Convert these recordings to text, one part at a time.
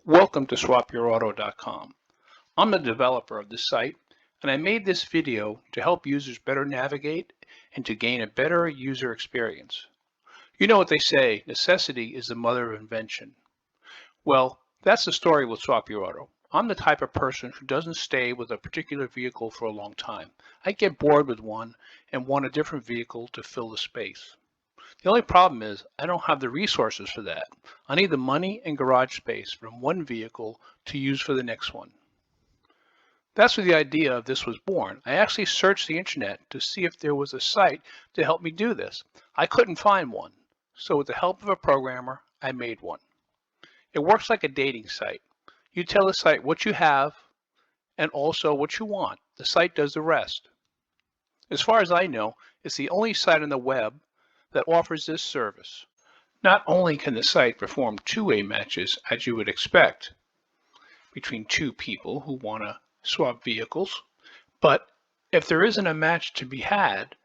Welcome to SwapYourAuto.com. I'm the developer of this site, and I made this video to help users better navigate and to gain a better user experience. You know what they say, necessity is the mother of invention. Well, that's the story with SwapYourAuto. I'm the type of person who doesn't stay with a particular vehicle for a long time. I get bored with one and want a different vehicle to fill the space. The only problem is I don't have the resources for that. I need the money and garage space from one vehicle to use for the next one. That's where the idea of this was born. I actually searched the internet to see if there was a site to help me do this. I couldn't find one, so with the help of a programmer, I made one. It works like a dating site. You tell the site what you have and also what you want. The site does the rest. As far as I know, it's the only site on the web that offers this service. Not only can the site perform two-way matches as you would expect between two people who want to swap vehicles, but if there isn't a match to be had,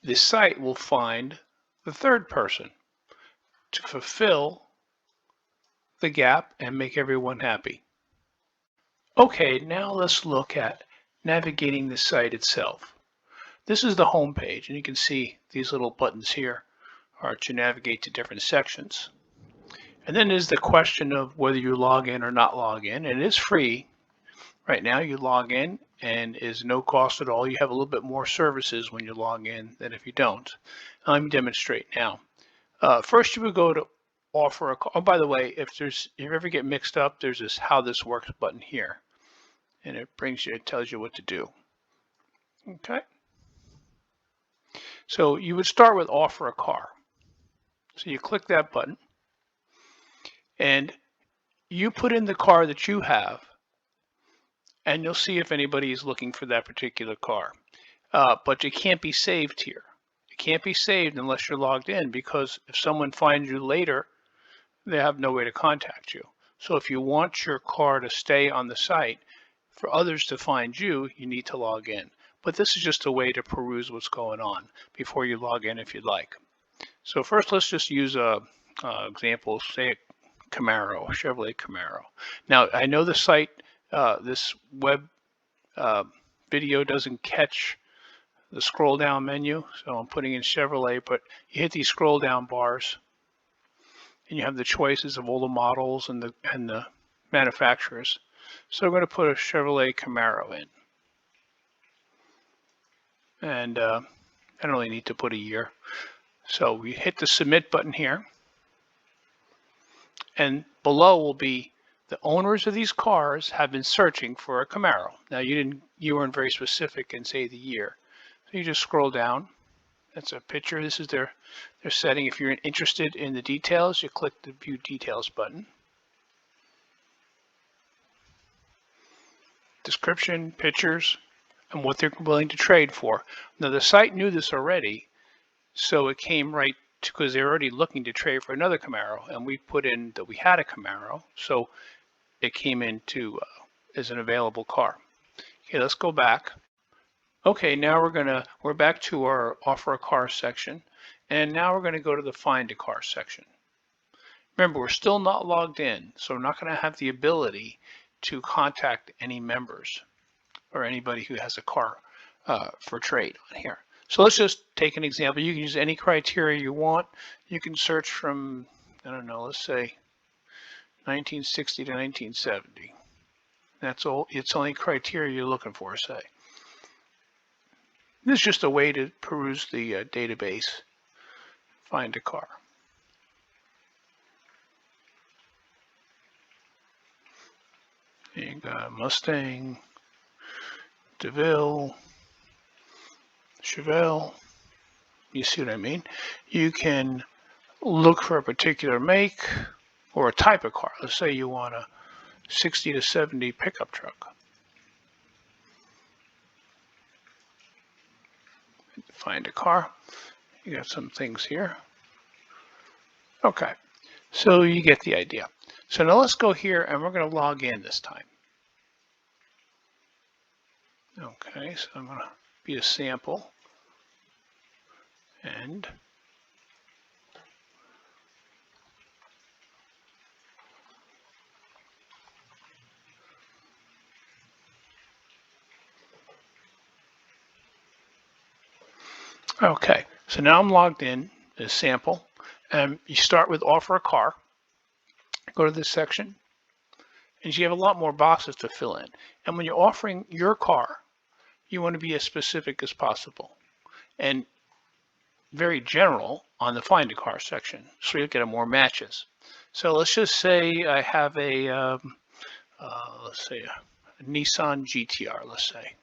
the site will find the third person to fulfill the gap and make everyone happy. Okay, now let's look at navigating the site itself. This is the home page, and you can see these little buttons here are to navigate to different sections. And then there's the question of whether you log in or not log in, and it is free. Right now you log in and is no cost at all. You have a little bit more services when you log in than if you don't. Let me demonstrate now. First you would go to offer a call. Oh, by the way, if you ever get mixed up, there's this how this works button here, and it tells you what to do. Okay. So you would start with offer a car. So you click that button and you put in the car that you have, and you'll see if anybody is looking for that particular car. But it can't be saved here. It can't be saved unless you're logged in, because if someone finds you later, they have no way to contact you. So if you want your car to stay on the site for others to find you, you need to log in. But this is just a way to peruse what's going on before you log in if you'd like. So first let's just use a example, say a Camaro, Chevrolet Camaro. Now I know the site, this web video doesn't catch the scroll down menu, so I'm putting in Chevrolet, but you hit these scroll down bars and you have the choices of all the models and the manufacturers. So I'm going to put a Chevrolet Camaro in. And I don't really need to put a year. So we hit the submit button here, and below will be the owners of these cars have been searching for a Camaro. Now you weren't very specific and say the year. So you just scroll down. That's a picture. This is their setting. If you're interested in the details, you click the view details button. Description, pictures, and what they're willing to trade for. Now the site knew this already, so it came right because they're already looking to trade for another Camaro, and we put in that we had a Camaro, so it came into as an available car. Okay, let's go back. Okay, now we're back to our offer a car section, and now we're going to go to the find a car section. Remember, we're still not logged in, so we're not going to have the ability to contact any members or anybody who has a car for trade on here. So let's just take an example. You can use any criteria you want. You can search from, I don't know, let's say 1960 to 1970. That's all. It's only criteria you're looking for, say. This is just a way to peruse the database, find a car. You got Mustang, DeVille, Chevelle. You see what I mean? You can look for a particular make or a type of car. Let's say you want a 60 to 70 pickup truck. Find a car. You got some things here. Okay, so you get the idea. So now let's go here and we're going to log in this time. Okay, so I'm going to be a sample. And Okay, so now I'm logged in as sample. You start with offer a car, go to this section, and you have a lot more boxes to fill in. And when you're offering your car, you want to be as specific as possible and very general on the find a car section, so you'll get more matches. So let's just say I have let's say a Nissan GTR, let's say.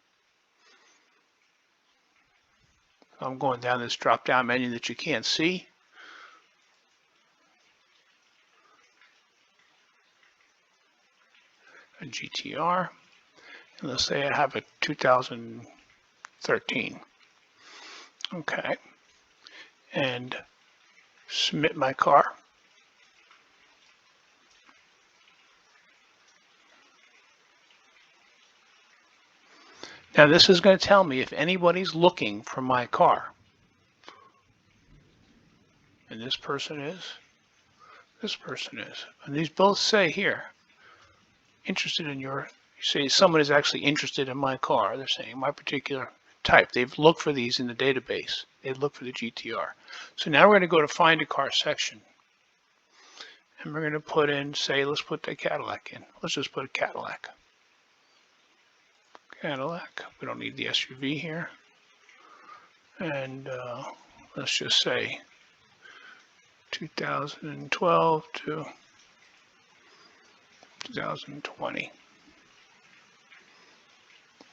I'm going down this drop-down menu that you can't see. A GTR. And let's say I have a 2013. Okay. And submit my car. Now this is going to tell me if anybody's looking for my car. And this person is. And these both say here, interested in your, you say someone is actually interested in my car. They're saying my particular type. They've looked for these in the database. They've looked for the GTR. So now we're going to go to find a car section. And we're going to put in, say, let's put the Cadillac in. Let's just put a Cadillac. Cadillac. We don't need the SUV here. And let's just say 2012 to 2020.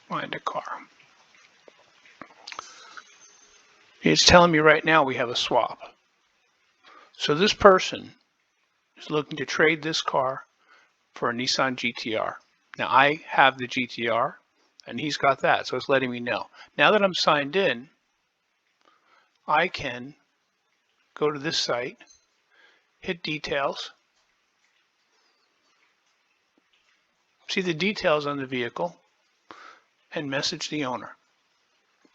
Find a car. It's telling me right now we have a swap. So this person is looking to trade this car for a Nissan GTR. Now I have the GTR and he's got that, so it's letting me know. Now that I'm signed in, I can go to this site, hit details, see the details on the vehicle, and message the owner.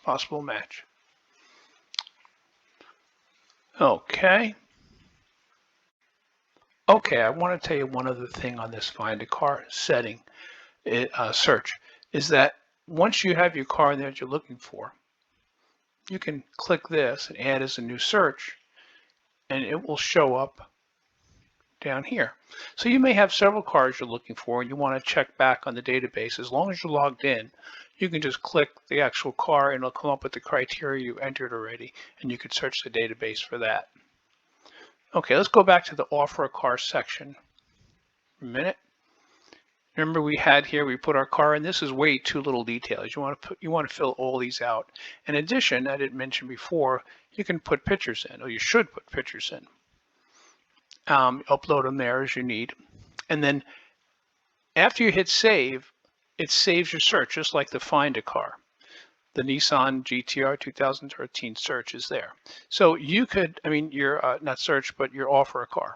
Possible match. Okay. Okay, I want to tell you one other thing on this find a car setting, search, is that once you have your car in there that you're looking for, you can click this and add as a new search, and it will show up down here. So you may have several cars you're looking for and you want to check back on the database. As long as you're logged in, you can just click the actual car and it'll come up with the criteria you entered already, and you can search the database for that. Okay, let's go back to the offer a car section for a minute. Remember we had here, we put our car in. This is way too little details. You want to fill all these out. In addition, I didn't mention before, you can put pictures in, or you should put pictures in. Upload them there as you need. And then after you hit save, it saves your search, just like the find a car. The Nissan GTR 2013 search is there. So you could, your not search, but your offer a car.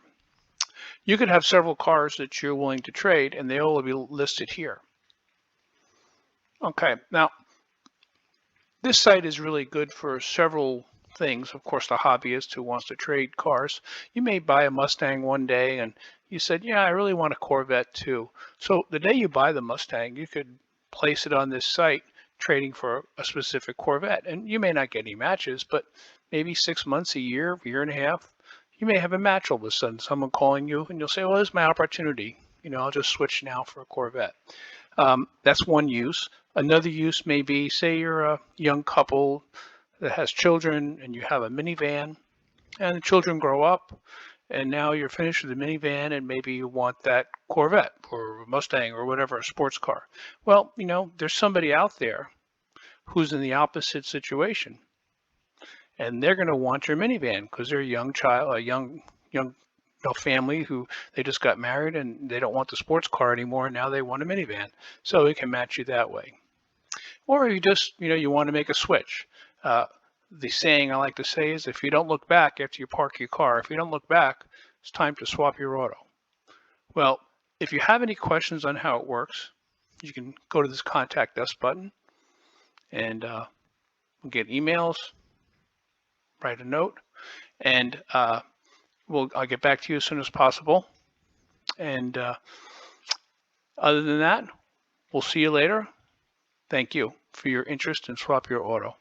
You could have several cars that you're willing to trade, and they all will be listed here. Okay, now this site is really good for several things. Of course, the hobbyist who wants to trade cars. You may buy a Mustang one day and you said, yeah, I really want a Corvette too. So the day you buy the Mustang, you could place it on this site trading for a specific Corvette. And you may not get any matches, but maybe 6 months, a year and a half, you may have a match all of a sudden, someone calling you and you'll say, well, this is my opportunity. I'll just switch now for a Corvette. That's one use. Another use may be, say you're a young couple that has children and you have a minivan and the children grow up and now you're finished with the minivan and maybe you want that Corvette or Mustang or whatever, a sports car. Well, there's somebody out there who's in the opposite situation and they're going to want your minivan because they're a young child, a young family who they just got married and they don't want the sports car anymore. Now they want a minivan. So we can match you that way. Or you just, you want to make a switch. The saying I like to say is if you don't look back after you park your car, if you don't look back, it's time to swap your auto. Well, if you have any questions on how it works, you can go to this contact us button and get emails, write a note, and I'll get back to you as soon as possible. And other than that, we'll see you later. Thank you for your interest in SwapYourAuto.